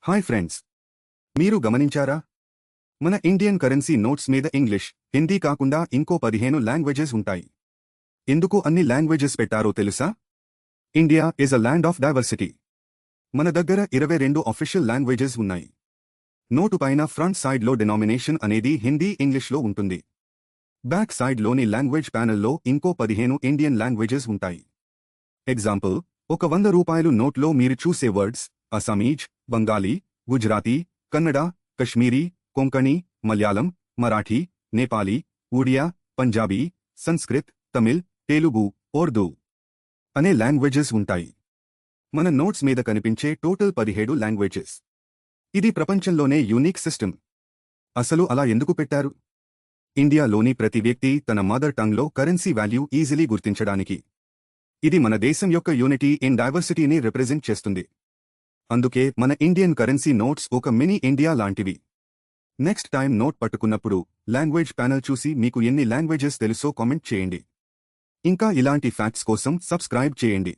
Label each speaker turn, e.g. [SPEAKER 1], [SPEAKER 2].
[SPEAKER 1] Hi friends, మీరు గమనించారా? మన ఇండియన్ కరెన్సీ నోట్స్ మీద ఇంగ్లీష్, హిందీ కాకుండా ఇంకో 15 లాంగ్వేజెస్ ఉంటాయి. ఎందుకు అన్ని లాంగ్వేజెస్ పెట్టారో తెలుసా? India is a land of diversity. మన దగ్గర 22 అఫీషియల్ లాంగ్వేజెస్ ఉన్నాయి. నోటు పైన ఫ్రంట్ సైడ్లో డినామినేషన్ అనేది హిందీ ఇంగ్లీష్లో ఉంటుంది. బ్యాక్ సైడ్లోని లాంగ్వేజ్ ప్యానెల్లో ఇంకో 15 ఇండియన్ లాంగ్వేజెస్ ఉంటాయి. ఎగ్జాంపుల్, ఒక 100 రూపాయలు నోట్లో మీరు చూసే వర్డ్స్ అసామీజ్, బంగాలీ, గుజరాతీ, కన్నడ, కశ్మీరీ, కొంకణి, మలయాళం, మరాఠీ, నేపాలీ, ఒడియా, పంజాబీ, సంస్కృత్, తమిళ్, తెలుగు, ఉర్దూ అనే లాంగ్వేజెస్ ఉంటాయి. మన నోట్స్ మీద కనిపించే టోటల్ 17 లాంగ్వేజెస్. ఇది ప్రపంచంలోనే యూనిక్ సిస్టమ్. అసలు అలా ఎందుకు పెట్టారు? ఇండియాలోని ప్రతి వ్యక్తి తన మదర్ టంగ్లో కరెన్సీ వాల్యూ ఈజీలీ గుర్తించడానికి. ఇది మన దేశం యొక్క యూనిటీ ఇన్ డైవర్సిటీని రిప్రజెంట్ చేస్తుంది. అందుకే మన ఇండియన్ కరెన్సీ నోట్స్ ఒక మినీ ఇండియా లాంటివి. నెక్స్ట్ టైం నోట్ పట్టుకున్నప్పుడు లాంగ్వేజ్ ప్యానెల్ చూసి మీకు ఎన్ని లాంగ్వేజెస్ తెలుసో కామెంట్ చేయండి. ఇంకా ఇలాంటి ఫ్యాక్ట్స్ కోసం సబ్స్క్రైబ్ చేయండి.